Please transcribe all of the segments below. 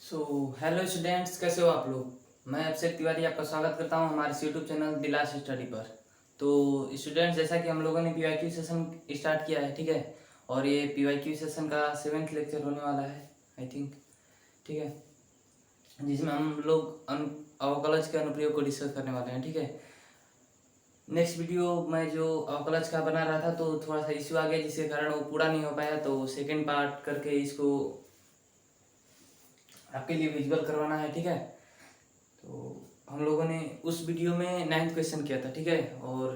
Hello students, कैसे हो आप लोग। मैं अभिषेक तिवारी आपका स्वागत करता हूं हमारे यूट्यूब चैनल दिलास स्टडी पर। तो स्टूडेंट्स, जैसा कि हम लोगों ने पीवाईक्यू सेशन स्टार्ट किया है, ठीक है। और ये पीवाईक्यू सेशन का 7th लेक्चर होने वाला है, आई थिंक, ठीक है, जिसमें हम लोग अवकलज के अनुप्रयोग को डिस्कस करने वाले हैं, ठीक है। नेक्स्ट वीडियो मैं जो अवकलज का बना रहा था तो थोड़ा सा इश्यू आ गया, जिसके कारण वो पूरा नहीं हो पाया, तो सेकेंड पार्ट करके इसको आपके लिए विजुअल करवाना है, ठीक है। तो हम लोगों ने उस वीडियो में 9th क्वेश्चन किया था, ठीक है। और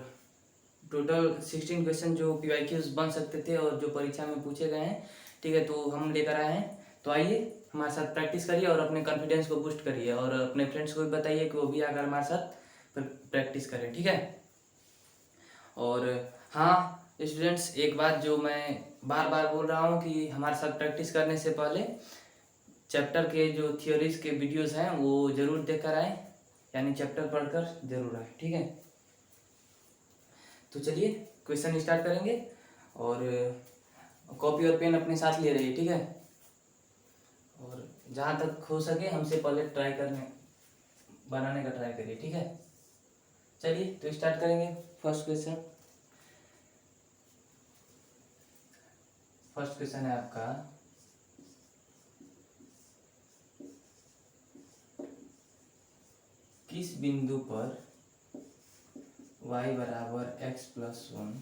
टोटल 16 क्वेश्चन जो पीवाईक्यूज बन सकते थे और जो परीक्षा में पूछे गए हैं, ठीक है, तो हम लेकर आए हैं। तो आइए हमारे साथ प्रैक्टिस करिए और अपने कॉन्फिडेंस को बूस्ट करिए, और अपने फ्रेंड्स को भी बताइए कि वो भी आकर हमारे साथ प्रैक्टिस करें, ठीक है। और हाँ स्टूडेंट्स, एक बात जो मैं बार बार बोल रहा हूँ कि हमारे साथ प्रैक्टिस करने से पहले चैप्टर के जो थियोरीज के वीडियोस हैं वो ज़रूर देखकर आए, यानी चैप्टर पढ़कर जरूर आए, ठीक है। तो चलिए क्वेश्चन स्टार्ट करेंगे, और कॉपी और पेन अपने साथ ले रहिए, ठीक है। और जहाँ तक हो सके हमसे पहले बनाने का ट्राई करिए, ठीक है। चलिए तो स्टार्ट करेंगे। फर्स्ट क्वेश्चन है आपका, किस बिंदु पर y बराबर x+1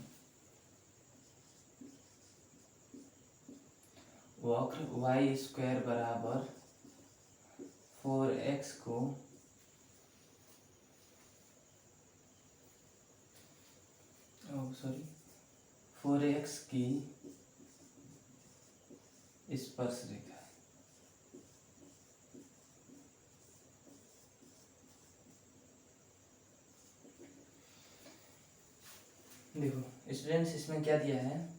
वक्र y² बराबर 4x को सॉरी 4x की स्पर्श रेखा है। देखो स्टूडेंट्स, इसमें क्या दिया है,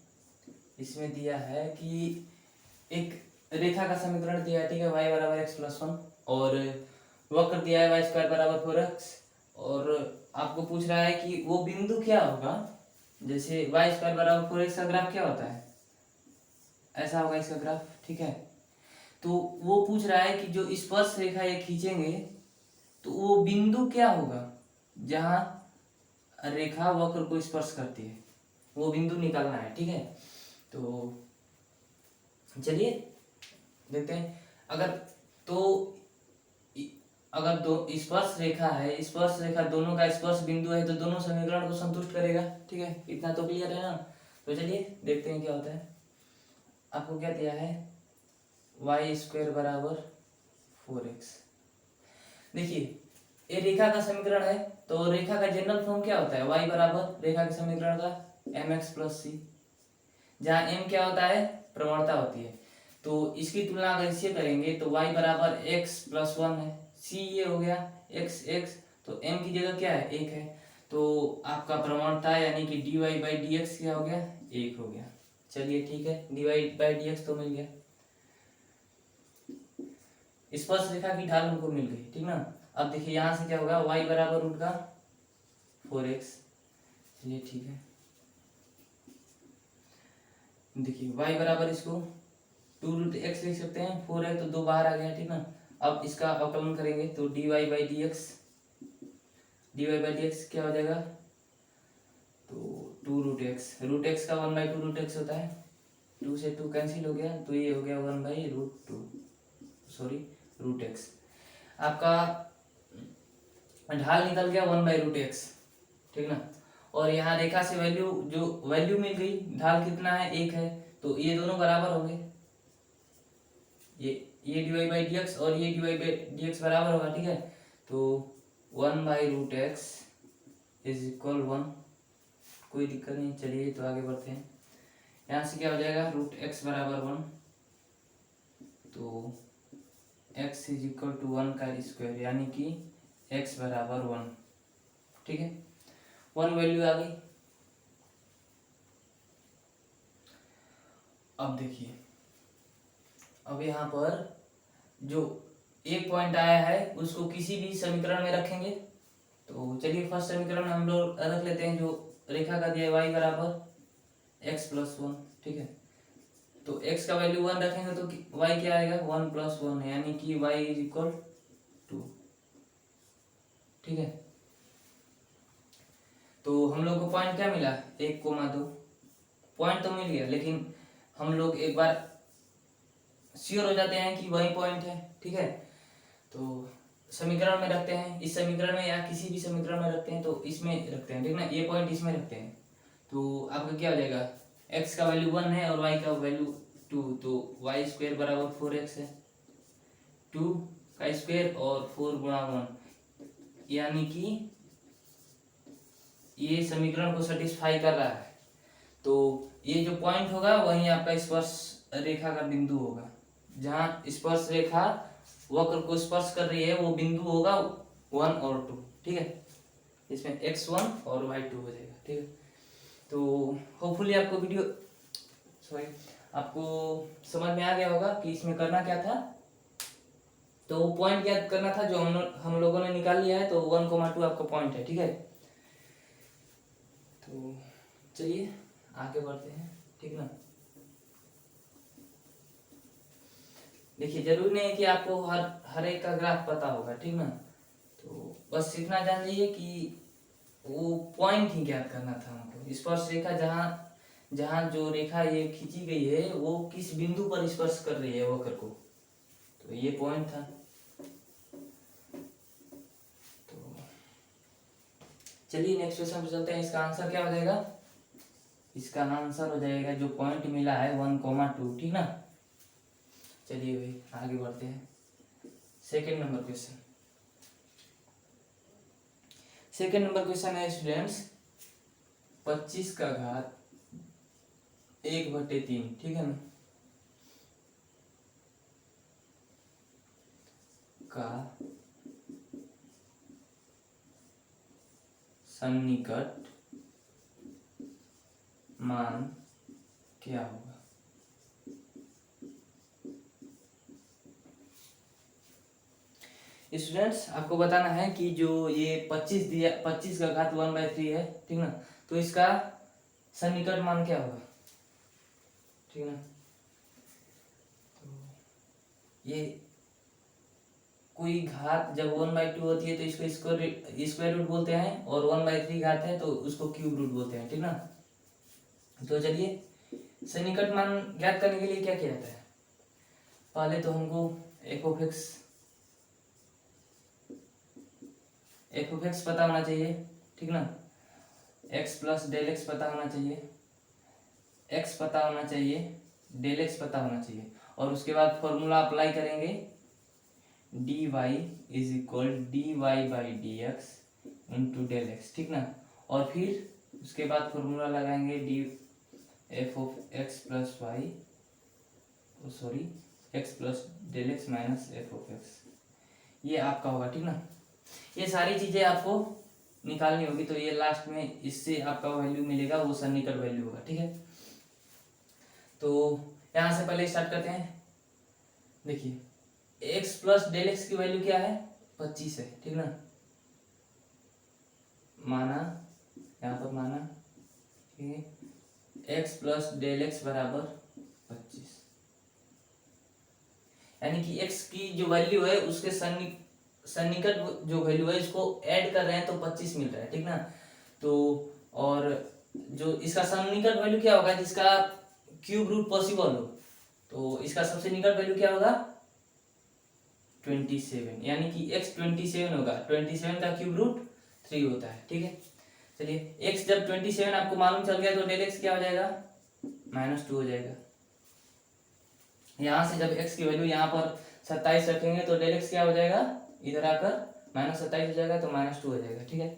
इसमें दिया है कि एक रेखा का समीकरण दिया है, ठीक है, y बराबर x+1, और वक्र दिया है y² बराबर 4x, और आपको पूछ रहा है कि वो बिंदु क्या होगा। जैसे y² बराबर 4x का ग्राफ क्या होता है, ऐसा होगा इसका ग्राफ, ठीक है। तो वो पूछ रहा है कि जो स्पर्श रेखा ये खींचेंगे तो वो बिंदु क्या होगा जहाँ रेखा वक्र को स्पर्श करती है, वो बिंदु निकालना है, ठीक है। तो चलिए देखते हैं। अगर तो अगर दो स्पर्श रेखा है, स्पर्श रेखा दोनों का स्पर्श बिंदु है, तो दोनों समीकरण को संतुष्ट करेगा, ठीक है। इतना तो क्लियर है ना। तो चलिए देखते हैं क्या होता है। आपको क्या दिया है, y² बराबर 4x। देखिए ये रेखा का समीकरण है, तो रेखा का जनरल फॉर्म क्या होता है, y बराबर रेखा के समीकरण का mx+c, जहाँ m क्या होता है, प्रवणता होती है। तो इसकी तुलना अगर इससे करेंगे तो y बराबर x+1 है, c ये हो गया x, तो m की जगह क्या है, 1 है। तो आपका प्रवणता यानी कि dy/dx क्या हो गया, 1 हो गया। चलिए ठीक है, dy/dx तो मिल गया। स्पर्श रेखा की ढाल हमको मिल गई, ठीक ना। अब देखिए यहाँ से क्या होगा, y बराबर रूट का 4x। चलिए ठीक है, देखिए y बराबर इसको 2√x लिख सकते हैं, 4 है तो 2 बाहर आ गया, ठीक ना। अब इसका अवकलन करेंगे तो dy/dx क्या हो जाएगा, तो 2√x, √x का 1/2√x होता है, 2 से 2 कैंसिल हो गया, तो ये हो गया 1/√2, सॉरी √x। आपका ढाल निकल गया 1/√x, ठीक ना। और यहाँ रेखा से वैल्यू मिल गई, ढाल कितना है, 1 है, तो ये दोनों बराबर होंगे, ये dy/dx और ये dy/dx बराबर होगा, ठीक है। तो 1/√x इज इक्वल 1, कोई दिक्कत नहीं। चलिए तो आगे बढ़ते हैं। यहाँ से क्या हो जाएगा, √x बराबर 1, तो x इज इक्वल टू 1 का स्क्वायर, यानी कि x बराबर 1, ठीक है। 1 वैल्यू आ गई। अब देखिए, अब यहाँ पर जो एक पॉइंट आया है उसको किसी भी समीकरण में रखेंगे। तो चलिए फर्स्ट समीकरण में हम लोग रख लेते हैं, जो रेखा का दिया y बराबर x+1, ठीक है। तो x का वैल्यू 1 रखेंगे तो y क्या आएगा, 1 + 1 है, यानी कि y = 2। ठीक है, तो हम लोग को पॉइंट क्या मिला, 1,2 पॉइंट तो मिल गया, लेकिन हम लोग एक बार श्योर हो जाते हैं कि वही पॉइंट है। ठीक है, तो समीकरण में रखते हैं, इस समीकरण में या किसी भी समीकरण में रखते हैं, तो इसमें रखते हैं, ठीक ना, ये पॉइंट इसमें रखते हैं। तो आपका क्या हो जाएगा, x का वैल्यू 1 है और y का वैल्यू 2, तो y² = 4x है, 2 का स्क्वायर और 4 × 1, यानी कि ये समीकरण को सेटिस्फाई कर रहा है। तो ये जो पॉइंट होगा वही आपका स्पर्श रेखा का बिंदु होगा, जहाँ स्पर्श रेखा वक्र को स्पर्श कर रही है वो बिंदु होगा 1 और 2। ठीक है, इसमें x1 और y2 हो जाएगा। ठीक है, तो होपफुली आपको आपको समझ में आ गया होगा कि इसमें करना क्या था। तो पॉइंट याद करना था जो हम लोगों ने निकाल लिया है, तो 1,2 आपका पॉइंट है। ठीक है, तो चलिए आगे बढ़ते हैं। ठीक ना, देखिए जरूरी नहीं है कि आपको हर एक का ग्राफ पता होगा। ठीक ना, तो बस इतना जान लीजिए कि वो पॉइंट ही ज्ञात करना था हमको, स्पर्श रेखा जहाँ जहाँ जो रेखा ये खींची गई है वो किस बिंदु पर स्पर्श कर रही है वक्र को, तो ये पॉइंट था। तो चलिए नेक्स्ट क्वेश्चन पे चलते हैं। इसका आंसर क्या हो जाएगा, इसका आंसर हो जाएगा जो पॉइंट मिला है 1,2। ठीक ना, चलिए भाई आगे बढ़ते हैं। Second number question, second number question है स्टूडेंट्स 25 का घात 1/3। ठीक है ना, का सन्निकट मान क्या होगा। स्टूडेंट्स आपको बताना है कि जो ये 25 दिया, 25 का घात 1/3 है। ठीक ना, तो इसका सन्निकट मान क्या होगा। ठीक ना, तो ये कोई घात जब 1/2 होती है तो इसको स्क्वायर रूट बोलते हैं, और 1/3 घात है तो उसको क्यूब रूट बोलते हैं। ठीक ना, तो चलिए सन्निकट मान ज्ञात करने के लिए क्या किया जाता है, पहले तो हमको एफ ऑफ एक्स पता होना चाहिए। ठीक ना, x + del x पता होना चाहिए, x पता होना चाहिए, del x पता होना चाहिए, और उसके बाद फॉर्मूला अप्लाई करेंगे, dy = dy/dx × del x। ठीक ना, और फिर उसके बाद फॉर्मूला लगाएंगे f of x + y, sorry x + del x - f of x, ये आपका होगा। ठीक ना, ये सारी चीजें आपको निकालनी होगी, तो ये लास्ट में इससे आपका वैल्यू मिलेगा, वो सन्निकट वैल्यू होगा। ठीक है, तो यहाँ से पहले स्टार्ट करते हैं। देखिए x + del x की वैल्यू क्या है, 25 है। ठीक ना, माना यहाँ पर माना x + del x = 25, यानी कि x की जो वैल्यू है उसके सन्निकट जो वैल्यू है इसको ऐड कर रहे हैं तो 25 मिल रहा है। ठीक ना, तो और जो इसका सन्निकट वैल्यू क्या होगा, जिसका क्यूब रूट पॉसिबल हो, तो इसका सबसे निकट वैल्यू क्या होगा, 27, यानी कि x 27 होगा। 27 का क्यूब रूट 3 होता है। ठीक है, चलिए x जब 27 आपको मालूम चल गया तो del x क्या हो जाएगा, -2 हो जाएगा। यहाँ से जब x की वैल्यू यहाँ पर 27 रखेंगे तो del x क्या हो जाएगा, इधर आकर -27 हो जाएगा, तो -2 हो जाएगा। ठीक है,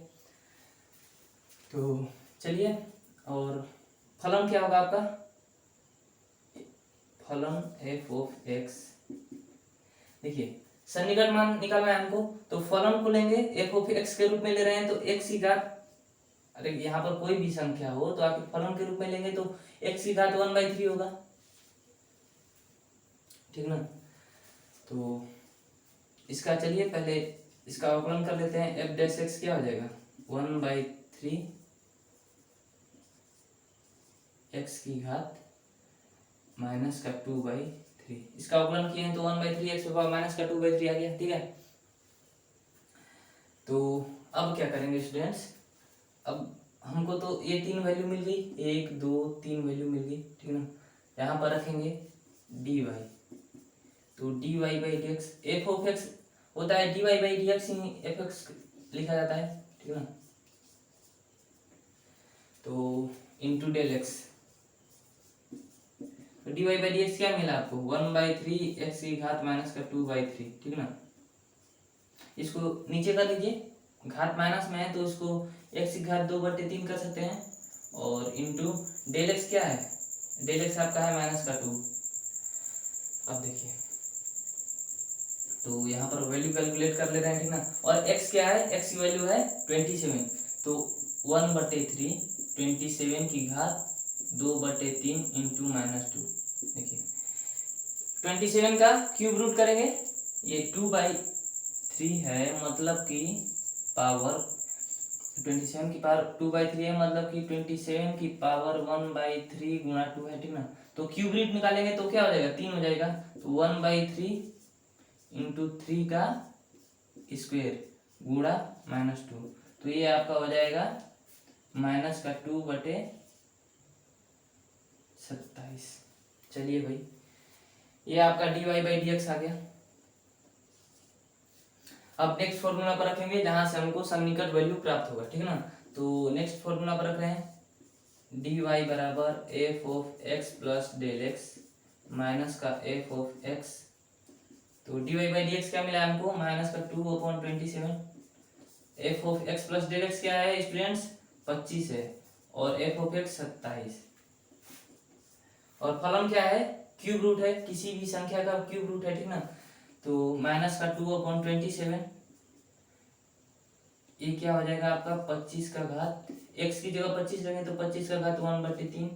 तो चलिए, और फलन क्या होगा आपका, फलन f of x, देखिए सन्निकट मान निकालना है हमको, तो फलन को लेंगे f of x के रूप में ले रहे हैं तो x की घात, अरे यहाँ पर कोई भी संख्या हो तो आप फलन के रूप में लेंगे तो x की घात 1/3 होगा। ठीक ना, तो इसका चलिए पहले इसका अवकलन कर लेते हैं, f' क्या हो जाएगा, 1/3 x की घात माइनस का 2/3। इसका अवकलन किए हैं तो 1/3 एक्स पावर माइनस का 2/3 आ गया। ठीक है, तो अब क्या करेंगे स्टूडेंट्स, अब हमको तो ये 3 वैल्यू मिल गई, 1 2 3 वैल्यू मिल गई। ठीक है ना, यहाँ पर रखेंगे dy, तो dy by D x, F of x होता है dy by D x he F x लिखा जाता है। ठीक है ना, तो इंटू डेल एक्स, तो dy बाई डी एक्स क्या मिला आपको, 1/3 एक्स की घात माइनस का 2/3। ठीक है ना, इसको नीचे कर लीजिए, घात माइनस में है तो उसको एक्स की घात 2/3 कर सकते हैं, और इंटू डेल एक्स क्या है, डेल एक्स आपका है माइनस का 2। अब देखिए, तो यहाँ पर वैल्यू कैलकुलेट कर ले रहे हैं। ठीक ना, और x क्या है, x की वैल्यू है 27, तो 1/3 27 की घात 2/3 इंटू -2। देखिए 27 का क्यूब रूट करेंगे, ये 2/3 है, मतलब कि पावर 27 की पावर 2/3 है, मतलब कि 27 की पावर 1/3 गुणा 2 है। ठीक ना, तो क्यूब रूट निकालेंगे तो क्या हो जाएगा, 3 हो जाएगा, तो 1/3 इंटू 3 का स्क्वेयर गुणा -2, तो ये आपका हो जाएगा माइनस का 2/27। चलिए भाई, ये आपका dy बाई डी एक्स आ गया। अब नेक्स्ट फॉर्मूला पर रखेंगे जहां से हमको सन्निकट वैल्यू प्राप्त होगा। ठीक है ना, तो नेक्स्ट फॉर्मूला पर रख रहे हैं dy बराबर F of X plus del X minus का एफ ऑफ एक्स, तो dy बाई डी एक्स क्या मिला हमको, माइनस का 2/27। F of X plus del X क्या है स्टूडेंट्स, 25 है, और एफ ऑफ एक्स 27, और फलन क्या है, क्यूब रूट है, किसी भी संख्या का क्यूब रूट है। ठीक ना, तो माइनस का 2/27, ये क्या हो जाएगा आपका 25 का घात, x की जगह 25 रखेंगे तो 25 का घात 1/3,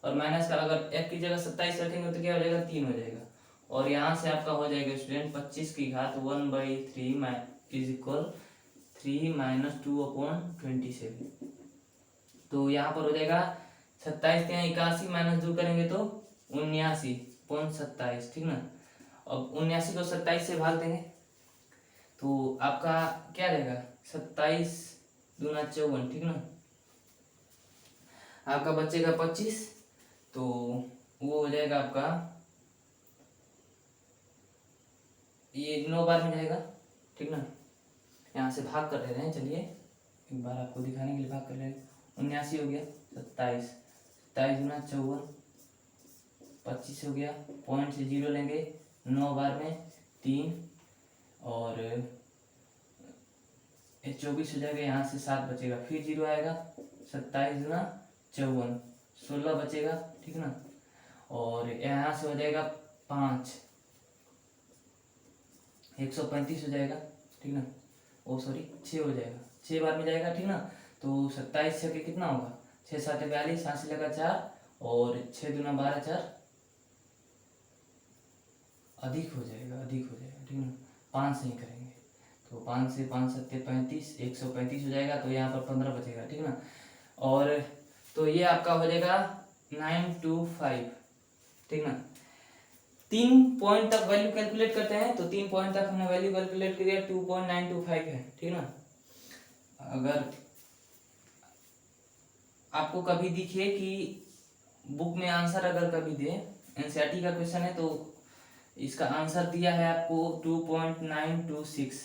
और माइनस का अगर f की जगह 27 रखेंगे तो क्या हो जाएगा, 3 हो जाएगा, और यहाँ से आपका हो जाएगा स्टूडेंट 25 की घात 1/3 इज इक्वल 3 - 2/27। तो यहाँ पर हो जाएगा 27 के यहाँ 81 माइनस 2 करेंगे तो 79.27। ठीक ना, अब 79 को 27 से भाग देंगे तो आपका क्या रहेगा, 27 दूना 54। ठीक ना, आपका बचेगा 25, तो वो हो जाएगा आपका, ये 9 बार में जाएगा। ठीक ना, यहाँ से भाग कर ले रहे हैं, चलिए एक बार आपको दिखाने के लिए भाग कर ले रहे हैं, 79 हो गया, 27 दूना 54, 25 हो गया, पॉइंट से 0 लेंगे, 9 बार में 3, और 24 हो जाएगा, यहाँ से 7 बचेगा, फिर 0 आएगा, 27 दूना 54, 16 बचेगा। ठीक ना, और यहाँ से हो जाएगा 5, 135 हो जाएगा। ठीक ना, ओ सॉरी 6 हो जाएगा, 6 बार में जाएगा। ठीक ना, तो 27 से कितना होगा, 6 7 42, 7 से लगा 4, और 6 दूना 12, 4 अधिक हो जाएगा, अधिक हो जाएगा। ठीक ना, 5 से ही करेंगे, तो 5 से 5 7 35, 135 हो जाएगा, तो यहाँ पर 15 बचेगा। ठीक ना, और तो ये आपका हो जाएगा 925। ठीक ना, 3 पॉइंट तक वैल्यू कैलकुलेट करते हैं, तो 3 पॉइंट तक हमने वैल्यू कैलकुलेट किया 2.925 है। ठीक ना, अगर आपको कभी दिखे कि बुक में आंसर अगर कभी दे, एनसीईआरटी का क्वेश्चन है, तो इसका आंसर दिया है आपको 2.926,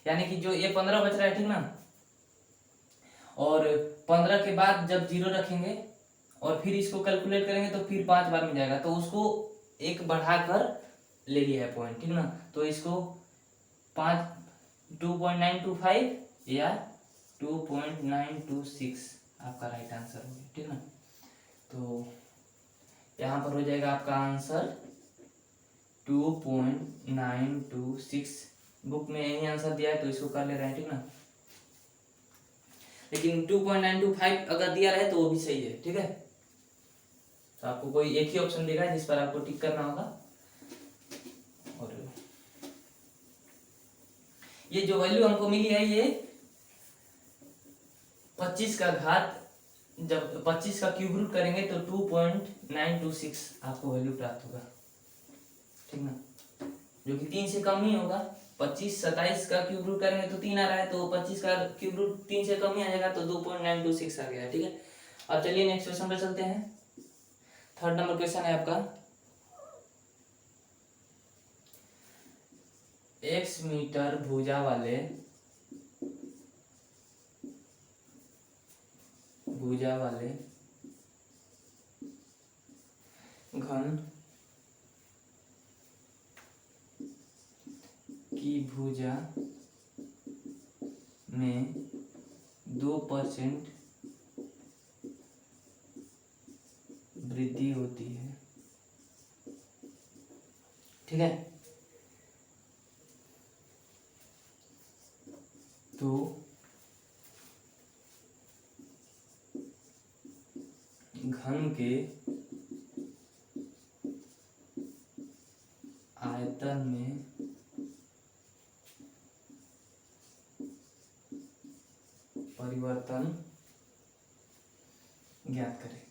यानी कि जो ये 15 बच रहा है। ठीक ना, और 15 के बाद जब 0 रखेंगे और फिर इसको कैलकुलेट करेंगे तो फिर 5 बार में जाएगा, तो उसको एक बढ़ाकर ले लिया है पॉइंट। ठीक ना, तो इसको 2.925 या 2.926 आपका राइट आंसर हो गया। ठीक ना, तो यहाँ पर हो जाएगा आपका आंसर 2.926, बुक में यही आंसर दिया है तो इसको कर ले रहे हैं। ठीक ना, लेकिन 2.925 अगर दिया रहे तो वो भी सही है। ठीक है, तो आपको कोई एक ही ऑप्शन देगा जिस पर आपको टिक करना होगा, और ये जो वैल्यू हमको मिली है ये 25 का घात जब 25 का क्यूब रूट करेंगे तो 2.926 आपको वैल्यू प्राप्त होगा, ठीक ना, जो कि 3 से कम ही होगा। 25 27 का क्यूब रूट करेंगे तो 3 आ रहा है, तो 25 का क्यूब रूट 3 से कम ही आ जाएगा, तो 2.926 आ गया, ठीक है। अब चलिए नेक्स्ट क्वेश्चन पे चलते हैं। थर्ड नंबर क्वेश्चन है आपका, x मीटर भुजा वाले घन की भुजा में 2% वृद्धि होती है, ठीक है। तो घन के आयतन में परिवर्तन ज्ञात करें।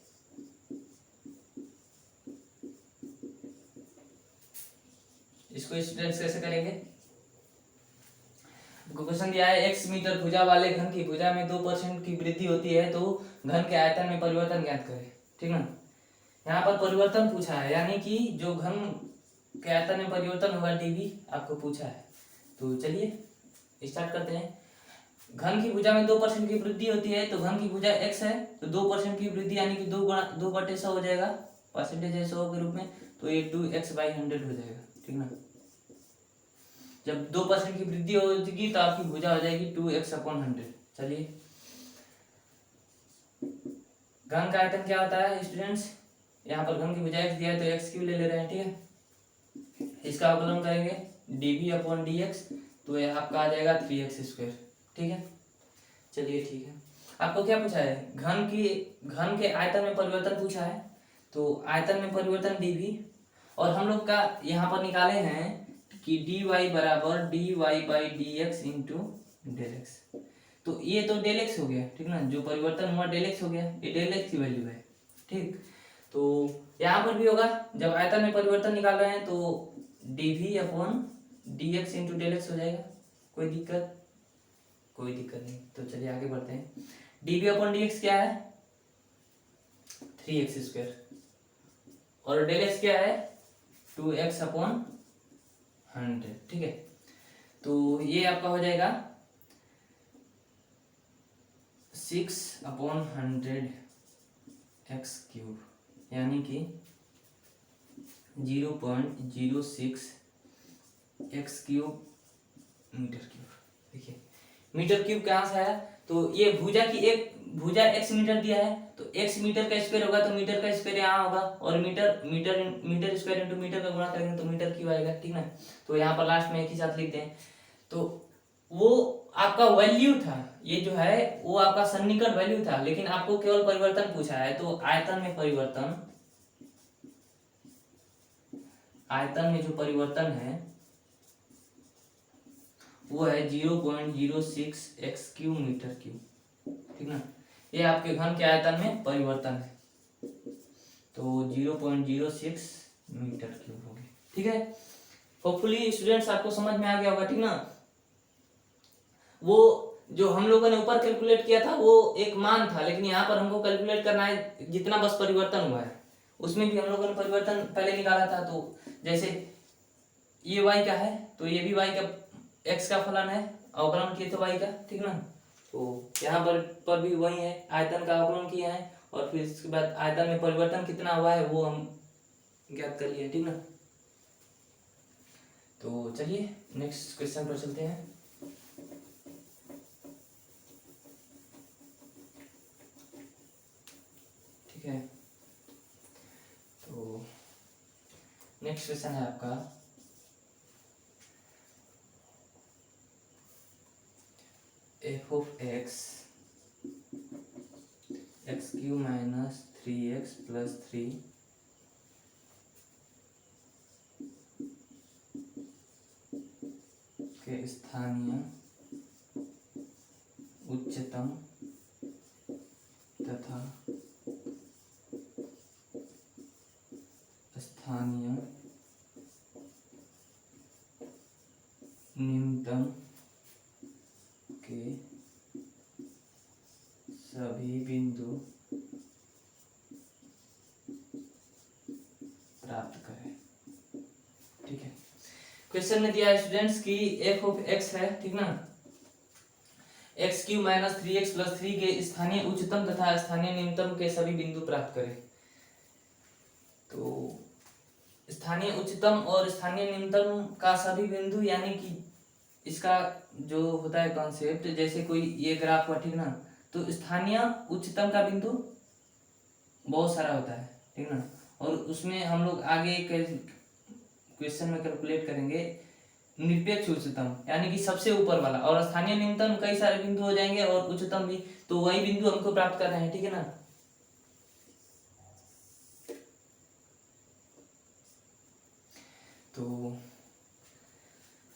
इसको स्टूडेंट्स कैसे करेंगे? क्वेश्चन दिया है x मीटर भुजा वाले घन की भुजा में 2% की वृद्धि होती है, तो घन के आयतन में परिवर्तन ज्ञात करें, ठीक ना। यहाँ पर परिवर्तन पूछा है, यानी कि जो घन के आयतन में परिवर्तन होगा dv आपको पूछा है। तो चलिए स्टार्ट करते हैं। घन की भुजा में 2% की वृद्धि होती है, तो घन की भुजा x है, तो 2% की वृद्धि यानी कि 2/100 हो जाएगा, परसेंटेज है 100 के रूप में, तो ये 2x/100 हो जाएगा, ठीक ना। जब 2% की वृद्धि होगी तो आपकी भुजा हो जाएगी 2x/100। चलिए, घन का आयतन क्या होता है स्टूडेंट्स? यहाँ पर घन की भुजा x दिया है तो x³ ले रहे हैं, ठीक है। इसका अवकलन करेंगे dv/dx, तो यह आपका आ जाएगा 3x², ठीक है। चलिए ठीक है, आपको क्या पूछा है? घन के आयतन में परिवर्तन पूछा है, तो आयतन में परिवर्तन dv, और हम लोग का यहाँ पर निकाले हैं कि dy बराबर dy/dx इंटू डेल एक्स, तो ये तो डेल एक्स हो गया, ठीक ना, जो परिवर्तन हुआ डेल एक्स हो गया, ये डेल एक्स की वैल्यू है, ठीक। तो यहाँ पर भी होगा, जब आयतन में परिवर्तन निकाल रहे हैं तो dv/dx इंटू डेल एक्स हो जाएगा। कोई दिक्कत? कोई दिक्कत नहीं। तो चलिए आगे बढ़ते हैं। dv/dx क्या है? 3x², और डेल एक्स क्या है? 2x/100, ठीक है। तो ये आपका हो जाएगा 6/100 x³, यानी कि 0.06 x³ मीटर क्यूब। देखिए मीटर क्यूब कहाँ से आया? तो ये भुजा x मीटर दिया है, तो x मीटर का स्क्वायर होगा, तो मीटर का स्क्वायर यहाँ होगा, और मीटर स्क्वायर इंटू मीटर का गुणा करेंगे तो मीटर क्यूब आएगा, ठीक ना। तो यहाँ पर लास्ट में एक ही साथ लिखते हैं। तो वो आपका वैल्यू था, ये जो है वो आपका सन्निकट वैल्यू था, लेकिन आपको केवल परिवर्तन पूछा है, तो आयतन में जो परिवर्तन है वो है 0.06 x³ मीटर क्यूब, ठीक ना। ये आपके घन के आयतन में परिवर्तन है, तो 0.06 मीटर क्यूब होगी, ठीक है। होपफुली स्टूडेंट्स आपको समझ में आ गया होगा, ठीक ना। वो जो हम लोगों ने ऊपर कैलकुलेट किया था वो एक मान था, लेकिन यहाँ पर हमको कैलकुलेट करना है जितना बस परिवर्तन हुआ है, उसमें भी हम लोगों ने परिवर्तन पहले निकाला था। तो जैसे ये y का है, तो ये भी y का x का फलन है, अवकलन किए थे y का, ठीक ना। तो यहाँ पर भी वही है, आयतन का अवकलन किया है, और फिर इसके बाद आयतन में परिवर्तन कितना हुआ है वो हम ज्ञात कर लिए, ठीक ना। तो चलिए नेक्स्ट क्वेश्चन पर चलते हैं। ठीक है, तो नेक्स्ट क्वेश्चन है आपका f(x) x³ minus 3x plus 3 के स्थानीय उच्चतम तथा तथा स्थानीय न्यूनतम के सभी बिंदु प्राप्त करें। ठीक है, क्वेश्चन में दिया है स्टूडेंट्स की एफ ऑफ एक्स है, ठीक ना, x cube minus 3x plus 3 के स्थानीय उच्चतम तथा स्थानीय न्यूनतम के सभी बिंदु प्राप्त करें। तो स्थानीय उच्चतम और स्थानीय न्यूनतम का सभी बिंदु, यानी कि इसका जो होता है कॉन्सेप्ट, जैसे कोई ये ग्राफ हुआ, ठीक ना, तो स्थानीय उच्चतम का बिंदु बहुत सारा होता है, ठीक ना, और उसमें हम लोग आगे क्वेश्चन में कैलकुलेट करेंगे निरपेक्ष उच्चतम, यानी कि सबसे ऊपर वाला, और स्थानीय न्यूनतम कई सारे बिंदु हो जाएंगे और उच्चतम भी, तो वही बिंदु हमको प्राप्त करना है, ठीक है ना। तो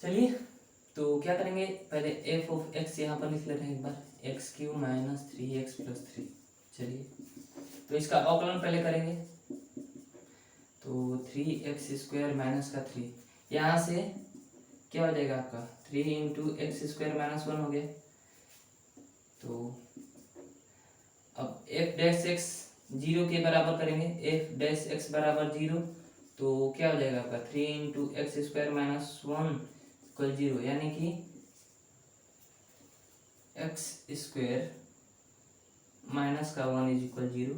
चलिए, तो क्या करेंगे, पहले एफ ऑफ एक्स यहाँ पर लिख लेते हैं एक बार, x cube minus 3x plus 3। चलिए, तो इसका अवकलन पहले करेंगे, तो 3x स्क्वायर माइनस का 3, यहाँ से क्या हो जाएगा आपका 3 इंटू एक्स स्क्वायर माइनस 1 हो गया। तो अब एफ डैश एक्स 0 के बराबर करेंगे, एफ डैश एक्स बराबर 0, तो क्या हो जाएगा आपका 3 into X square minus 1 equal 0, यानी कि एक्स स्क्वायर माइनस का 1 is equal 0,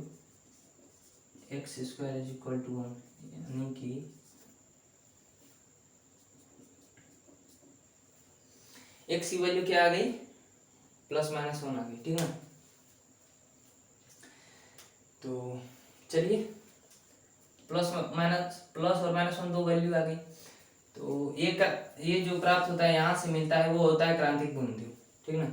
X square is equal to 1, यानी कि एक्स की वैल्यू क्या आ गई, प्लस माइनस 1 आ गई, ठीक है। तो चलिए, प्लस और माइनस 1 दो वैल्यू आ गई, तो ये जो प्राप्त होता है यहाँ से मिलता है वो होता है क्रांतिक बिंदु, ठीक ना।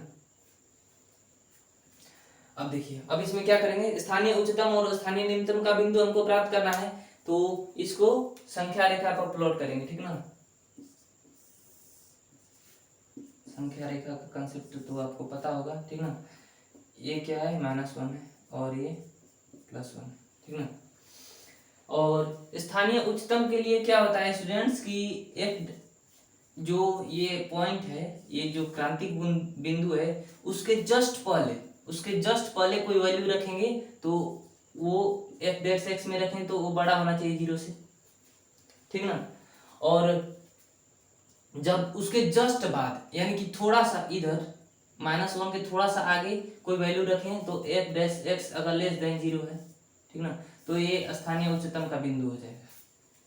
अब देखिए, अब इसमें क्या करेंगे, स्थानीय उच्चतम और स्थानीय न्यूनतम का बिंदु हमको प्राप्त करना है, तो इसको संख्या रेखा पर प्लॉट करेंगे, ठीक ना। संख्या रेखा का कंसेप्ट तो आपको पता होगा, ठीक ना, ये क्या है -1 है और ये +1, ठीक ना। और स्थानीय उच्चतम के लिए क्या होता है स्टूडेंट्स की एक जो ये पॉइंट है, ये जो क्रांतिक बिंदु है, उसके जस्ट पहले कोई वैल्यू रखेंगे तो वो एफ डैश एक्स में रखें तो वो बड़ा होना चाहिए 0 से, ठीक ना। और जब उसके जस्ट बाद, यानी कि थोड़ा सा इधर -1 के थोड़ा सा आगे कोई वैल्यू रखें तो एफ डैश एक्स अगर लेस देन 0 है, ठीक ना, तो ये स्थानीय उच्चतम का बिंदु हो जाएगा,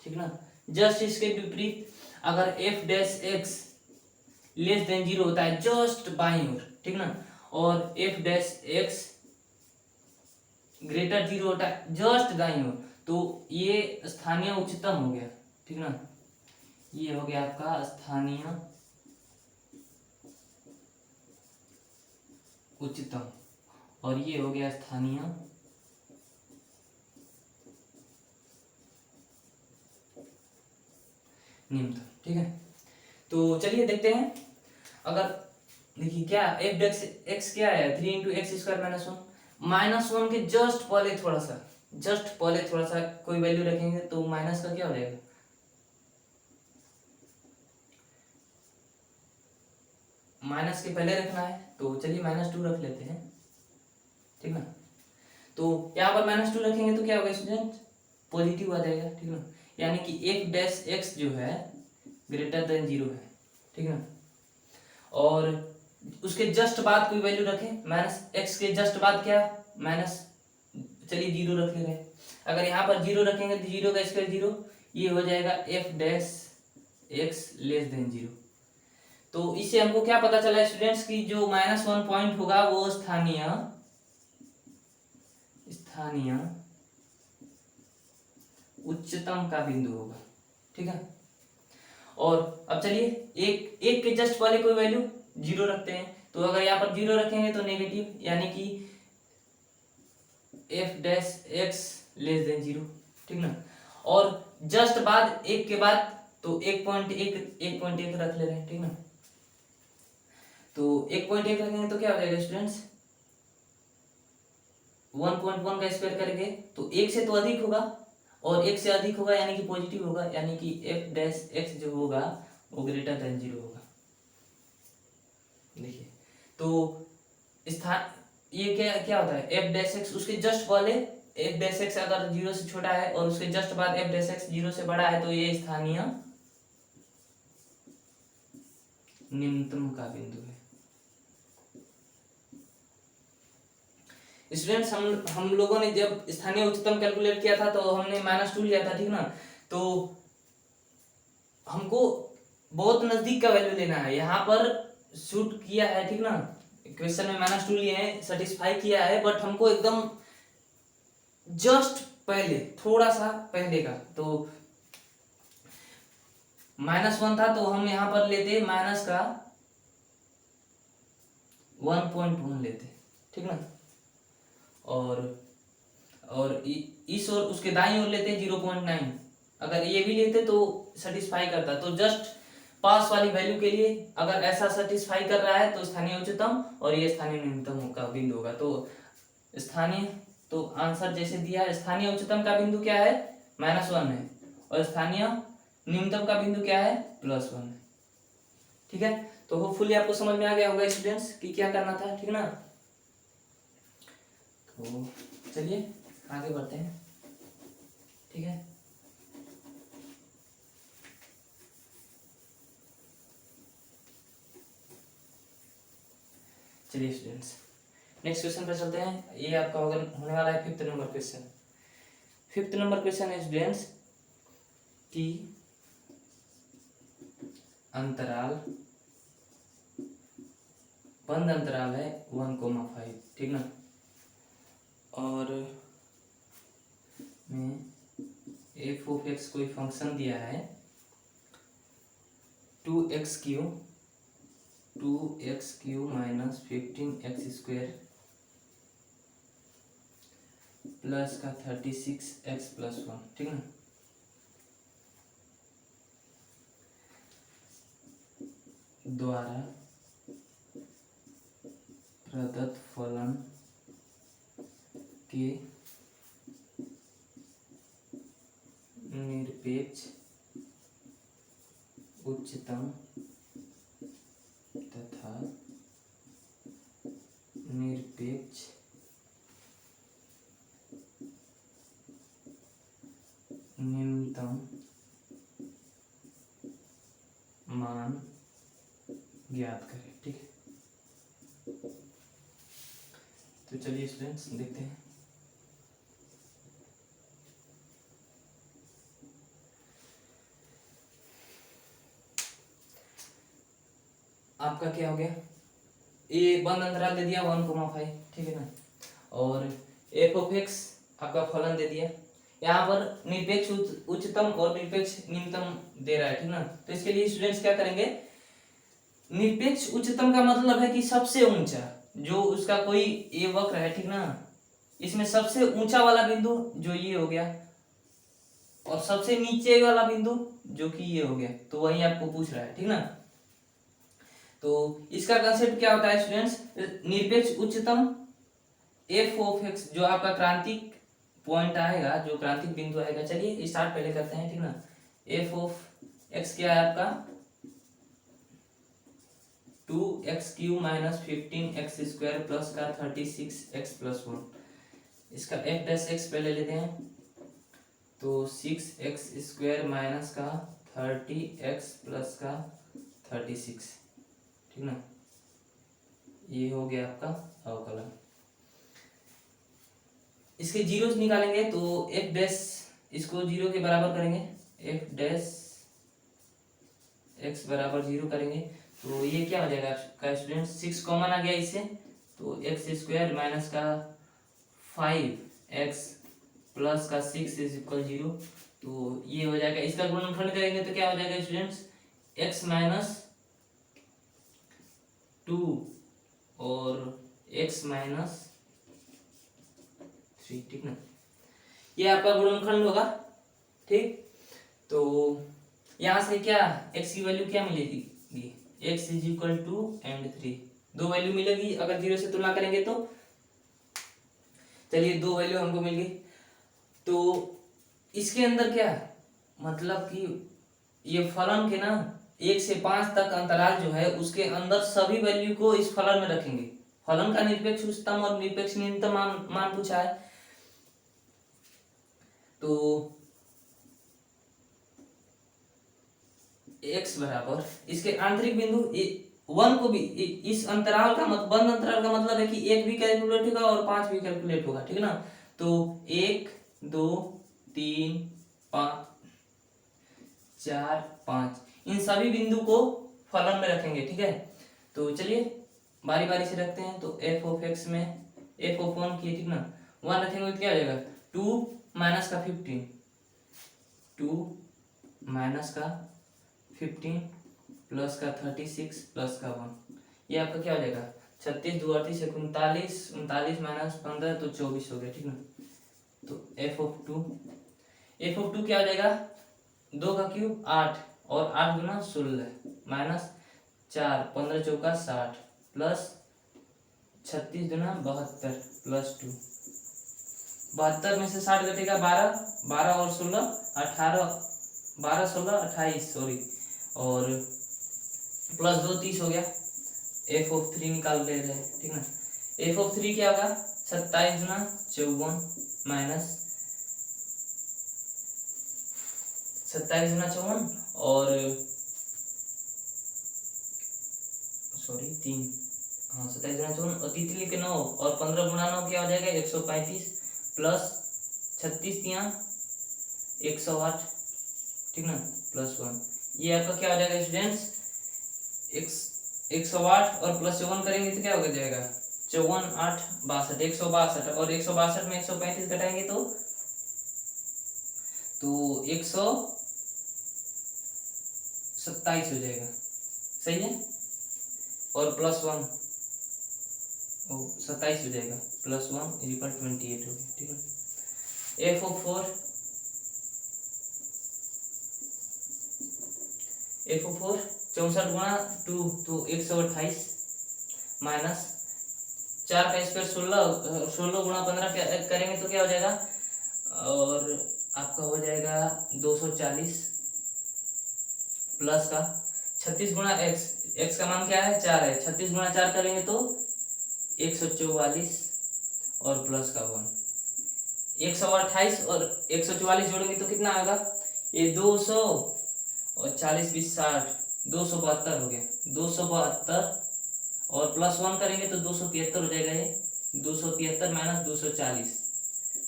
ठीक ना। जस्ट इसके विपरीत, अगर F dash x less than 0 होता है जस्ट बाईं ओर, ठीक ना, और एफ डैश एक्स ग्रेटर 0 होता है जस्ट दाईं ओर, तो ये स्थानीय उच्चतम हो गया, ठीक ना। ये हो गया आपका स्थानीय उच्चतम और ये हो गया स्थानीय न्यूनतम, ठीक है। तो चलिए देखते हैं, अगर देखिए क्या एफ डैश एक्स क्या है 3 इंटू एक्स स्क्वायर -1 के जस्ट पहले थोड़ा सा कोई वैल्यू रखेंगे तो माइनस का क्या हो जाएगा, माइनस के पहले रखना है, तो चलिए -2 रख लेते हैं, ठीक ना। तो यहाँ पर -2 रखेंगे तो क्या होगा स्टूडेंट, पॉजिटिव आ जाएगा, ठीक ना, यानी कि एफ डैश एक्स जो है ग्रेटर देन 0 है, ठीक ना। और उसके जस्ट बाद कोई वैल्यू रखें, -x के जस्ट बाद क्या माइनस, चलिए 0 रख ले रहे हैं, अगर यहाँ पर 0 रखेंगे तो 0 का स्क्वायर 0, ये हो जाएगा F dash x less than 0। तो इससे हमको क्या पता चला स्टूडेंट्स की जो -1 पॉइंट होगा वो स्थानीय उच्चतम का बिंदु होगा, ठीक है। और अब चलिए एक के जस्ट पहले कोई वैल्यू 0 रखते हैं, तो अगर यहाँ पर 0 रखेंगे तो नेगेटिव, यानी कि F dash x less than 0, ठीक ना। और जस्ट बाद एक के बाद तो 1.1 रख ले रहे हैं, ठीक ना। तो 1.1 रखेंगे तो क्या हो जाएगा स्टूडेंट्स, 1.1 का स्क्वायर करेंगे तो एक से तो अधिक होगा, और एक से अधिक होगा यानी कि पॉजिटिव होगा, यानी कि f डैश x जो होगा वो ग्रेटर देन 0 होगा। देखिए तो स्थान ये क्या क्या होता है, f डैश x उसके जस्ट पहले f डैश x अगर 0 से छोटा है और उसके जस्ट बाद f डैश x 0 से बड़ा है तो ये स्थानीय निम्नतम का बिंदु है। स्टूडेंट्स हम लोगों ने जब स्थानीय उच्चतम कैलकुलेट किया था तो हमने -2 लिया था, ठीक ना। तो हमको बहुत नजदीक का वैल्यू लेना है, यहाँ पर शूट किया है, ठीक ना। क्वेश्चन में -2 लिए हैं, सेटिस्फाई किया है, बट हमको एकदम जस्ट पहले थोड़ा सा पहले का तो -1 था तो हम यहाँ पर लेते माइनस का 1.1 लेते, ठीक ना। और इस और उसके दाईं ओर लेते 0.9, अगर ये भी लेते तो सेटिस्फाई करता। तो जस्ट पास वाली वैल्यू के लिए अगर ऐसा सेटिस्फाई कर रहा है तो स्थानीय उच्चतम और ये स्थानीय न्यूनतम का बिंदु होगा। तो स्थानीय तो आंसर जैसे दिया है, स्थानीय उच्चतम का बिंदु क्या है -1 है, और स्थानीय न्यूनतम का बिंदु क्या है +1 है, ठीक है। तो होपफुली आपको समझ में आ गया होगा स्टूडेंट्स कि क्या करना था, ठीक ना। तो चलिए आगे बढ़ते हैं, ठीक है। चलिए स्टूडेंट्स नेक्स्ट क्वेश्चन पे चलते हैं। ये आपका होने वाला है 5th number question. 5th number question है स्टूडेंट्स कि अंतराल बंद अंतराल है 1,5, ठीक ना। और में f ऑफ x कोई फंक्शन दिया है 2x³ माइनस 15x² प्लस का 36x + 1, ठीक ना। द्वारा प्रदत्त फलन के निरपेक्ष उच्चतम तथा निरपेक्ष निम्नतम मान ज्ञात करें, ठीक है। तो चलिए स्टूडेंट्स देखते हैं। आपका क्या हो गया, ये बंद अंतराल दे दिया 1,5, ठीक है ना। और f ऑफ x आपका फलन दे दिया, यहाँ पर निरपेक्ष उच्चतम और निरपेक्ष निम्नतम दे रहा है, ठीक ना। तो इसके लिए स्टूडेंट्स क्या करेंगे, निरपेक्ष उच्चतम का मतलब है कि सबसे ऊंचा जो उसका कोई ये वक्र है, ठीक ना, इसमें सबसे ऊंचा वाला बिंदु जो ये हो गया, और सबसे नीचे वाला बिंदु जो कि ये हो गया, तो वही आपको पूछ रहा है, ठीक ना। तो इसका कंसेप्ट क्या होता है स्टूडेंट्स, निरपेक्ष उच्चतम f ऑफ x जो आपका क्रांतिक पॉइंट आएगा, जो क्रांतिक बिंदु आएगा। चलिए स्टार्ट पहले करते हैं, ठीक ना। f ऑफ x क्या है आपका 2x³ माइनस 15x² प्लस का 36x + 1। इसका f डैश x पहले लेते हैं, तो 6x² माइनस का 30x प्लस का 36, ठीक ना। ये हो गया आपका अवकलन। इसके जीरोस निकालेंगे तो f डैश इसको 0 के बराबर करेंगे, f डैश x बराबर 0 करेंगे तो ये क्या हो जाएगा आपका स्टूडेंट, 6 कॉमन आ गया इससे, तो x² माइनस का 5x प्लस का 6 = 0, तो ये हो जाएगा। इसका गुणनफल करेंगे तो क्या हो जाएगा स्टूडेंट्स, x माइनस 2 और x माइनस 3, ठीक ना। ये आपका गुणनखंड होगा, ठीक। तो यहाँ से क्या x की वैल्यू क्या मिलेगी, x = 2 और 3, दो वैल्यू मिलेगी अगर 0 से तुलना करेंगे तो चलिए 2 वैल्यू हमको मिल गई। तो इसके अंदर क्या है, मतलब कि ये फलन के ना 1 से 5 तक अंतराल जो है उसके अंदर सभी वैल्यू को इस फलन में रखेंगे। फलन का निरपेक्ष उच्चतम और निरपेक्ष न्यूनतम मान पूछा है। तो x बराबर इसके आंतरिक बिंदु 1 को भी इस अंतराल का बंद अंतराल का मतलब है कि 1 भी कैलकुलेट होगा और 5 भी कैलकुलेट होगा, ठीक है ना। तो 1 2 3 5 4 5 इन सभी बिंदु को फलन में रखेंगे, ठीक है। तो चलिए बारी बारी से रखते हैं। तो एफ ऑफ एक्स में एफ ऑफ 1 की, ठीक ना, 1 रखेंगे तो क्या हो जाएगा 2 माइनस का 15, 2 माइनस का 15 प्लस का 36 प्लस का 1, ये आपका क्या हो जाएगा 36 2 38 39, 39 माइनस 15 तो 24 हो गया, ठीक ना। तो एफ ऑफ 2 क्या हो जाएगा 2 का क्यूब 8 और 8 गुना 16 माइनस 4 15 चौका 60 प्लस 36 गुना 72 प्लस 2, 72 में से 60 घटेगा 12, 12 और 16 18, 12 16 28 सॉरी, और प्लस 2 30 हो गया। एफ ऑफ 3 निकाल ले रहे हैं, ठीक ना। एफ ऑफ 3 क्या होगा 27 गुना 54 माइनस 27 गुना 54 और सॉरी 3, हाँ 27 गुना 54 और 33 के 9 और 15 गुना 9 क्या हो जाएगा 135 प्लस 36 तिया 108, ठीक ना, प्लस 1, ये आपका क्या हो जाएगा स्टूडेंट्स 108 और प्लस 54 करेंगे तो क्या हो जाएगा 54 8 62 162 और 162 में 135 घटाएंगे तो 127 हो जाएगा, सही है। और प्लस 1 27 हो जाएगा प्लस 1 इक्वल 28 हो गया, ठीक है। एफ ऑफ 4 64 गुणा 2 तो 128 माइनस 4 का स्क्वायर 16 गुणा 15 करेंगे तो क्या हो जाएगा, और आपका हो जाएगा 240 प्लस का 36 गुणा एक्स का मान क्या है 4 है, 36 गुणा 4 करेंगे तो 144 और प्लस का 1, 128 और 144 जोड़ेंगे तो कितना आएगा ये 200 और 40 20 60 272 हो गया, 272 और प्लस 1 करेंगे तो 273 हो जाएगा, ये 273 माइनस 240,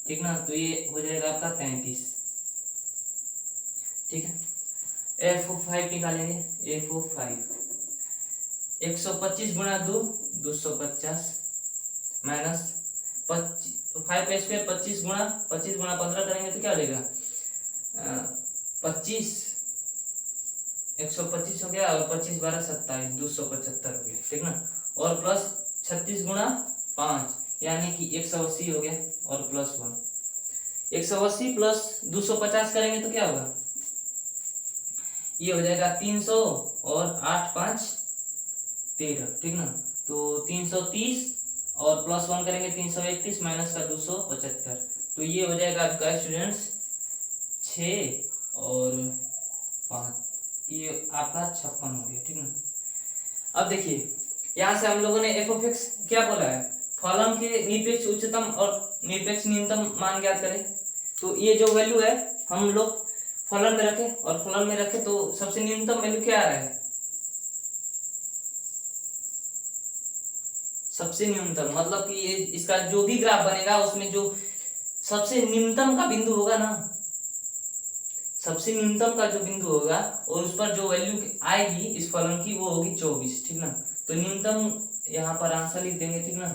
ठीक ना, तो ये हो जाएगा आपका 33, ठीक है। एफ ऑफ 5 निकालेंगे, एफ ऑफ 5 125 गुणा 2 250 माइनस 5 का स्क्वायर 25 गुणा 15 करेंगे तो क्या हो जाएगा 25 125 हो गया और 25 12 27 275 हो गया, ठीक ना, और प्लस 36 गुणा 5 यानी कि 180 हो गया और प्लस 1, 180 प्लस 250 करेंगे तो क्या होगा ये हो जाएगा 300 और 8 5 13, ठीक ना, तो 330 और प्लस 1 करेंगे 331 माइनस का 275, तो ये हो जाएगा आपका स्टूडेंट्स 6 और 5, ये आपका 56 हो गया, ठीक ना। अब देखिए यहाँ से हम लोगों ने एफ ऑफ एक्स क्या बोला है फलन के निरपेक्ष उच्चतम और निरपेक्ष न्यूनतम मान ज्ञात करें, तो ये जो वैल्यू है हम लोग फलन में रखे और फलन में रखे तो सबसे न्यूनतम वैल्यू क्या आ रहा है, सबसे न्यूनतम मतलब कि ये इसका जो भी ग्राफ बनेगा उसमें जो सबसे न्यूनतम का बिंदु होगा ना, सबसे न्यूनतम का जो बिंदु होगा और उस पर जो वैल्यू आएगी इस फलन की वो होगी 24, ठीक ना, तो न्यूनतम यहाँ पर आंसर लिख देंगे, ठीक ना,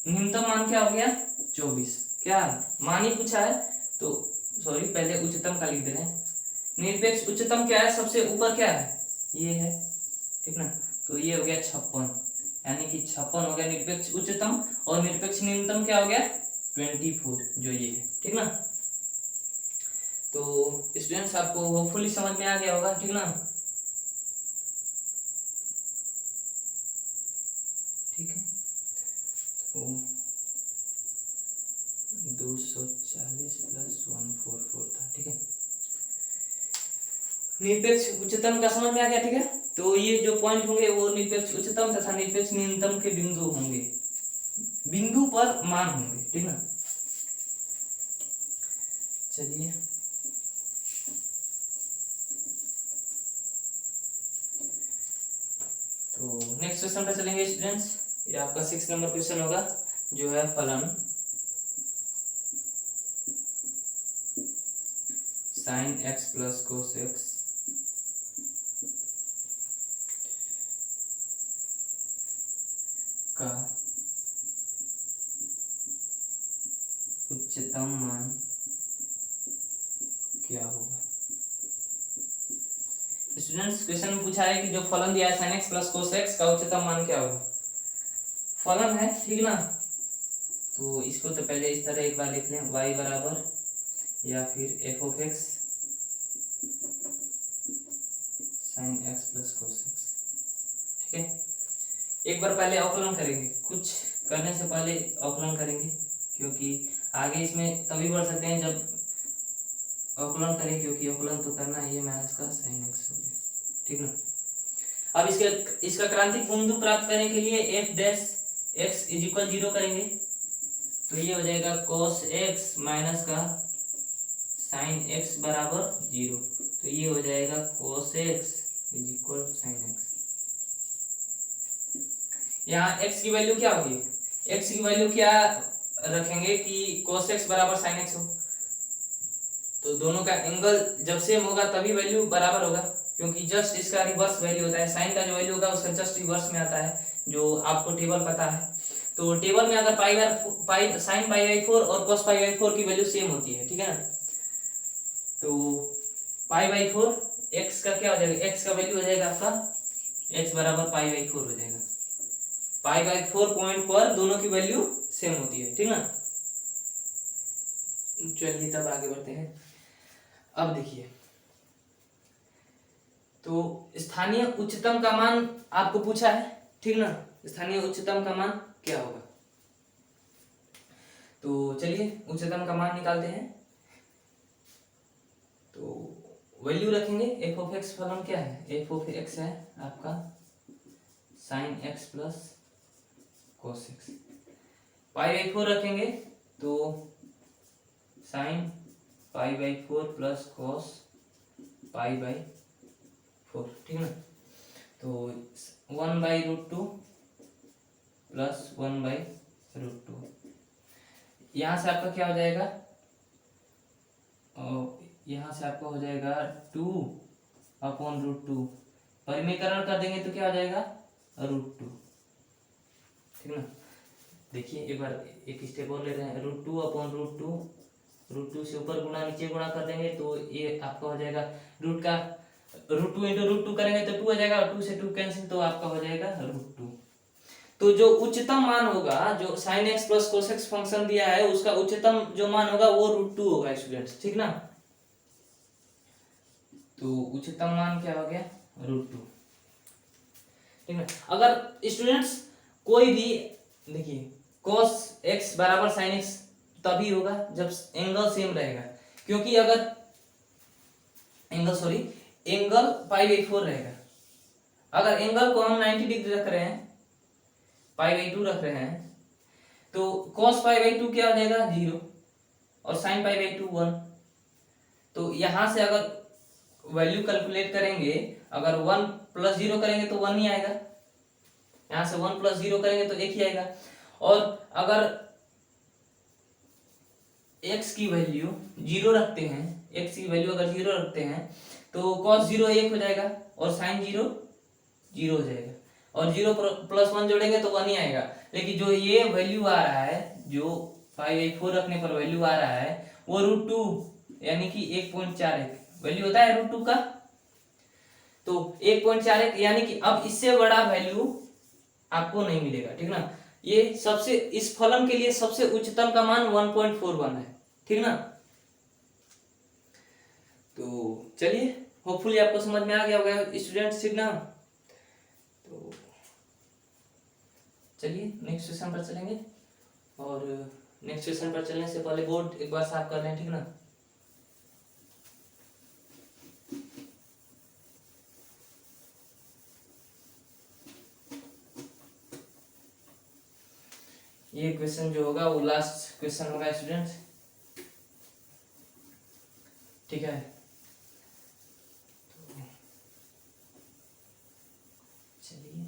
न्यूनतम मान क्या हो गया 24, क्या मान ही पूछा है तो सॉरी पहले उच्चतम का लिख दे रहे हैं, निरपेक्ष उच्चतम क्या है सबसे ऊपर क्या है ये है, ठीक ना, तो ये हो गया 56 यानी कि 56 हो गया निरपेक्ष उच्चतम और निरपेक्ष न्यूनतम क्या हो गया 24 जो ये है, ठीक ना। तो स्टूडेंट्स आपको होपफुली समझ में आ गया होगा, ठीक ना, ठीक है। तो 240 प्लस 144 था, ठीक है। निरपेक्ष उच्चतम का समझ में आ गया, ठीक है। तो ये जो पॉइंट होंगे वो निरपेक्ष उच्चतम तथा निरपेक्ष न्यूनतम के बिंदु होंगे, बिंदु पर मान होंगे, ठीक ना। चलिए तो नेक्स्ट क्वेश्चन पर चलेंगे स्टूडेंट्स। ये आपका 6 नंबर क्वेश्चन होगा, जो है फलन sin x plus cos x का उच्चतम मान क्या होगा। स्टूडेंट्स क्वेश्चन में पूछा है कि जो फलन दिया है sin x plus cos x का उच्चतम मान क्या होगा। फलन है, ठीक ना। तो इसको तो पहले इस तरह एक बार लिख लें, y बराबर या फिर f of x sin x plus cos x, ठीक है। एक बार पहले अवकलन करेंगे, कुछ करने से पहले अवकलन करेंगे, क्योंकि आगे इसमें तभी बढ़ सकते हैं जब अवकलन करें, क्योंकि अवकलन तो करना है। ये माइनस का sin x हो गया, ठीक ना। अब इसका क्रांतिक बिंदु प्राप्त करने के लिए f dash x is equal 0 करेंगे, तो ये हो जाएगा cos x माइनस का sin x बराबर 0, तो ये हो जाएगा cos x is equal sin x। यहाँ x की वैल्यू क्या होगी, x की वैल्यू क्या रखेंगे कि cos x बराबर sin x हो, तो दोनों का एंगल जब सेम होगा तभी वैल्यू बराबर होगा, क्योंकि जस्ट इसका रिवर्स वैल्यू होता है। साइन का जो वैल्यू होगा उसका जस्ट रिवर्स में आता है, जो आपको टेबल पता है। तो टेबल में अगर पाई साइन पाई बाई 4 और cos पाई बाई 4 की वैल्यू सेम होती है, ठीक है ना। तो पाई बाई 4 x का क्या हो जाएगा, x का वैल्यू हो जाएगा आपका x बराबर पाई बाई 4 हो जाएगा। पाई बाई 4 पॉइंट पर दोनों की वैल्यू सेम होती है, ठीक ना। चलिए तब आगे बढ़ते हैं। अब देखिए, तो स्थानीय उच्चतम का मान आपको पूछा है, ठीक ना। स्थानीय उच्चतम का मान क्या होगा, तो चलिए उच्चतम का मान निकालते हैं। तो वैल्यू रखेंगे, f ऑफ x फलन क्या है, f ऑफ x है आपका sin x plus cos x। Pi by 4 रखेंगे तो sin pi by 4 plus cos pi by 4, ठीक ना। तो 1/√2 प्लस 1/√2, यहाँ से आपका क्या हो जाएगा, यहाँ से आपका हो जाएगा 2/√2, परिमीकरण कर देंगे तो क्या हो जाएगा √2, ठीक ना। देखिए एक बार एक स्टेप और ले रहे हैं, √2/√2, √2 से ऊपर गुणा नीचे गुणा कर देंगे तो ये आपका हो जाएगा रूट का √2 इंटू √2 करेंगे तो 2 हो जाएगा, 2 से 2 कैंसिल, तो आपका हो जाएगा √2। तो जो उच्चतम मान होगा, जो sin x plus cos x function दिया है उसका उच्चतम जो मान होगा वो √2 होगा स्टूडेंट्स, ठीक ना। तो उच्चतम मान क्या हो गया √2, ठीक है। अगर स्टूडेंट्स कोई भी देखिए cos x बराबर sin x तभी होगा जब एंगल सेम रहेगा, क्योंकि अगर एंगल पाई बाई 4 रहेगा, अगर एंगल को हम 90 डिग्री रख रहे हैं, पाई बाई 2 रख रहे हैं, तो cos पाई बाई 2 क्या हो जाएगा 0 और sin पाई बाई 2 1। तो यहां से अगर वैल्यू कैलकुलेट करेंगे, अगर 1 प्लस 0 करेंगे तो 1 ही आएगा, यहां से 1 प्लस 0 करेंगे तो 1 ही आएगा। और अगर x की वैल्यू 0 रखते हैं, x की वैल्यू अगर 0 रखते हैं तो cos 0 1 हो जाएगा और sin 0 0 हो जाएगा, और 0 प्लस 1 जोड़ेंगे तो 1 ही आएगा। लेकिन जो ये वैल्यू आ रहा है, जो पाई बाई 4 रखने पर वैल्यू आ रहा है वो √2 यानी कि 1.41 वैल्यू होता है √2 का। तो 1.41 यानी कि अब इससे बड़ा वैल्यू आपको नहीं मिलेगा, ठीक ना। ये सबसे इस फलन के लिए सबसे उच्चतम का मान 1.41 है, ठीक ना। तो चलिए होपफुली आपको समझ में आ गया होगा स्टूडेंट्स, ठीक ना। तो चलिए नेक्स्ट क्वेश्चन पर चलेंगे, और नेक्स्ट क्वेश्चन पर चलने से पहले बोर्ड एक बार साफ कर लें, ठीक ना। ये क्वेश्चन जो होगा वो लास्ट क्वेश्चन होगा स्टूडेंट्स, ठीक है। चलिए,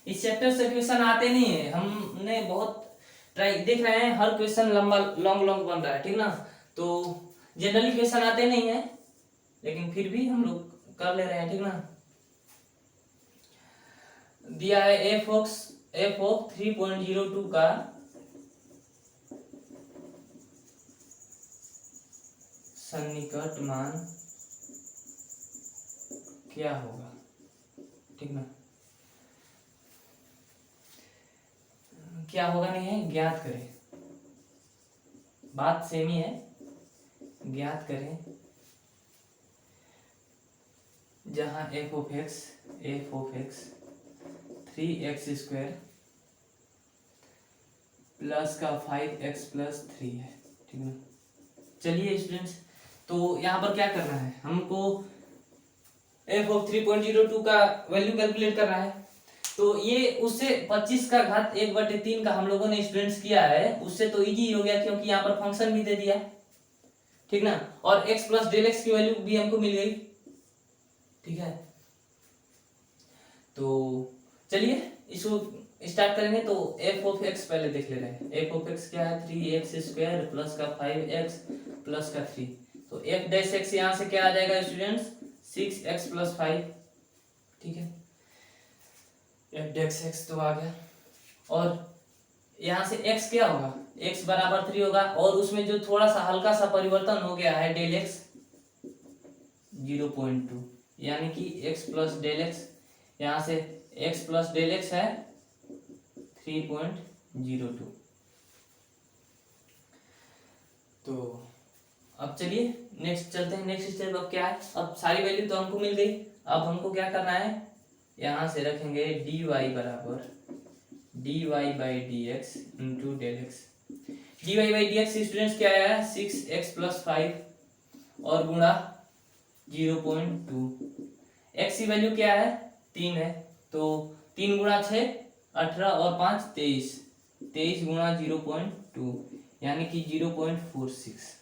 इस चैप्टर से क्वेश्चन आते नहीं है, हमने बहुत ट्राई देख रहे हैं, हर क्वेश्चन लंबा लॉन्ग लॉन्ग बन रहा है, ठीक ना। तो जनरली क्वेश्चन आते नहीं है, लेकिन फिर भी हम लोग कर ले रहे हैं, ठीक ना। दिया है एफ ऑफ 3.02 का सन्निकट मान क्या होगा, ठीक ना। क्या होगा नहीं है, ज्ञात करें, बात सेम ही है, ज्ञात करें जहां F of x 3x² plus का 5x + 3 है, ठीक है। चलिए स्टूडेंट्स, तो यहाँ पर क्या करना है, हमको एफ ऑफ 3.02 का वैल्यू कैलकुलेट करना है। तो ये उससे 25 का घात 1/3 का हम लोगों ने स्टूडेंट्स किया है, उससे तो इजी हो गया, क्योंकि यहाँ पर फंक्शन भी दे दिया, ठीक ना। और x + del x की वैल्यू भी हमको मिल गई, ठीक है। तो चलिए इसको स्टार्ट करेंगे। तो एफ ऑफ एक्स पहले देख ले रहे हैं। एफ ऑफ एक्स क्या है, 3x² प्लस का 5x प्लस का 3। तो एफ डैश एक्स यहाँ से क्या आ जाएगा स्टूडेंट्स, 6x + 5, ठीक है। एफ डैश एक्स तो आ गया, और यहाँ से x क्या होगा, x बराबर 3 होगा, और उसमें जो थोड़ा सा हल्का सा परिवर्तन हो गया है del x 0.2, यानी कि x + del x, यहाँ से x + del x है 3.02। तो अब चलिए नेक्स्ट चलते हैं, नेक्स्ट स्टेप अब क्या है। अब सारी वैल्यू तो हमको मिल गई, अब हमको क्या करना है, यहाँ से रखेंगे dy बराबर dy/dx × del x। dy/dx students क्या है, 6x + 5 और गुणा 0.2। x की वैल्यू क्या है, 3 है, तो 3 × 6 18 और 5 23, 23 गुणा 0.2 यानी कि 0.46।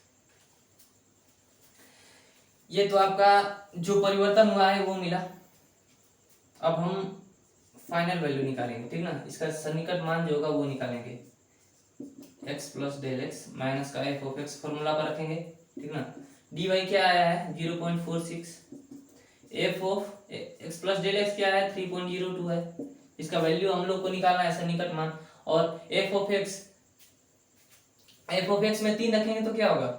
ये तो आपका जो परिवर्तन हुआ है वो मिला। अब हम फाइनल वैल्यू निकालेंगे, ठीक ना। इसका सन्निकट मान जो होगा वो निकालेंगे, x + del x माइनस का f ऑफ x फॉर्मूला पर रखेंगे, ठीक ना। dy क्या आया है 0.46, f of x + del x क्या है 3.02 है, इसका वैल्यू हम लोग को निकालना है सन्निकट मान। और f ऑफ x में 3 रखेंगे तो क्या होगा,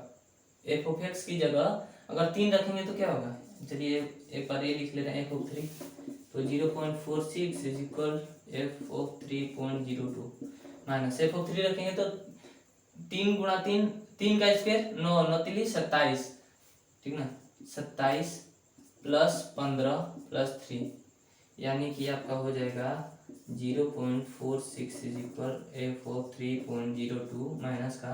f ऑफ x की जगह अगर 3 रखेंगे तो क्या होगा, चलिए एक बार ये लिख लेते हैं, f ऑफ 3, तो 0.46 = f of 3.02 minus f of 3 रखेंगे तो 3 × 3, 3 का स्क्वायर 9, 9 × 27, ठीक ना, 27 + 15 + 3, यानी कि आपका हो जाएगा 0.46 = f ऑफ 3.02 माइनस का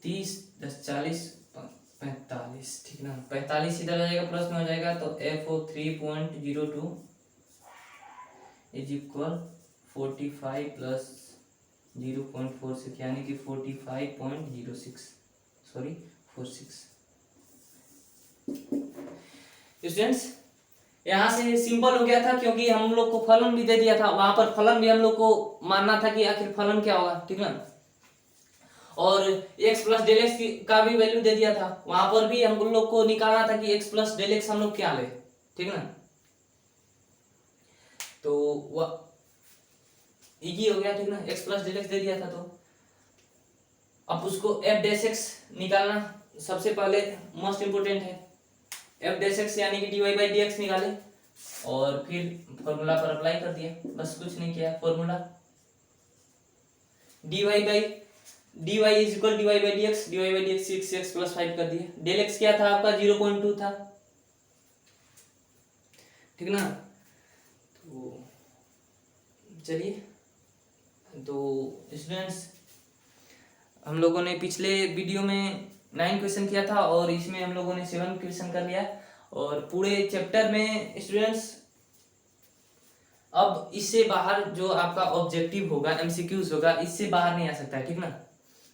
30 10 40 45, ठीक ना। 45 इधर आ जाएगा, प्लस में हो जाएगा, तो f ऑफ 3.02 = 45 + 0.46 यानी कि 45.06, सॉरी 46। स्टूडेंट्स यहाँ से सिंपल हो गया था, क्योंकि हम लोग को फलन भी दे दिया था, वहां पर फलन भी हम लोग को मानना था कि आखिर फलन क्या होगा, ठीक ना। और x + del x का भी वैल्यू दे दिया था, वहां पर भी हम लोग को निकालना था कि x + del x हम लोग क्या ले, ठीक ना। तो वह इजी हो गया, ठीक ना, x + del x दे दिया था। तो अब उसको f डैश x निकालना सबसे पहले मोस्ट इंपोर्टेंट है, f डैश x यानी कि dy/dx निकाले, और फिर फॉर्मूला पर अप्लाई कर दिया, बस कुछ नहीं किया। फॉर्मूला dy = dy/dx 6x + 5 कर दिया। del x क्या था आपका 0.2 था, ठीक ना। तो चलिए तो स्टूडेंट्स, हम लोगों ने पिछले वीडियो में 9 क्वेश्चन किया था और इसमें हम लोगों ने 7 क्वेश्चन कर लिया। और पूरे चैप्टर में स्टूडेंट्स अब इससे बाहर जो आपका ऑब्जेक्टिव होगा, एमसीक्यूज होगा, इससे बाहर नहीं आ सकता है, ठीक ना।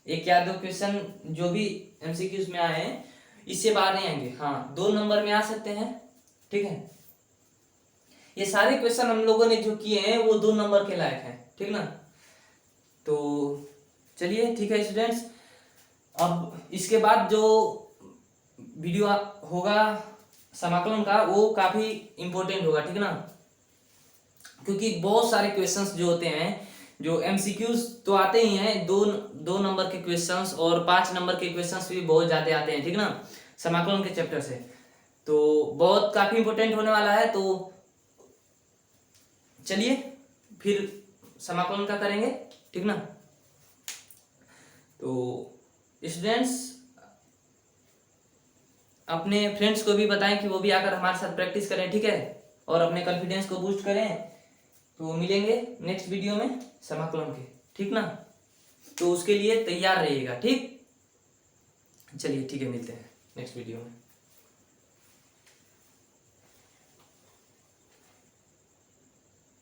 1 या 2 क्वेश्चन जो भी एमसीक्यूज में आए हैं इससे बाहर नहीं आएंगे। हाँ, 2 नंबर में आ सकते हैं, ठीक है। ये सारे क्वेश्चन हम लोगों ने जो किए हैं वो 2 नंबर के लायक हैं, ठीक ना। तो चलिए ठीक है स्टूडेंट्स, अब इसके बाद जो वीडियो होगा समाकलन का वो काफी इंपॉर्टेंट होगा, ठीक ना। क्योंकि बहुत सारे क्वेश्चंस जो होते हैं, जो एमसीक्यूज तो आते ही हैं, दो नंबर के क्वेश्चंस और 5 नंबर के क्वेश्चंस भी बहुत ज्यादा आते हैं, ठीक ना, समाकलन के चैप्टर से। तो बहुत काफी इंपॉर्टेंट होने वाला है। तो चलिए फिर समाकलन का करेंगे, ठीक ना। तो स्टूडेंट्स अपने फ्रेंड्स को भी बताएं कि वो भी आकर हमारे साथ प्रैक्टिस करें, ठीक है, और अपने कॉन्फिडेंस को बूस्ट करें। तो मिलेंगे नेक्स्ट वीडियो में समाकलन के, ठीक ना। तो उसके लिए तैयार रहिएगा, ठीक। चलिए ठीक है, मिलते हैं नेक्स्ट वीडियो में।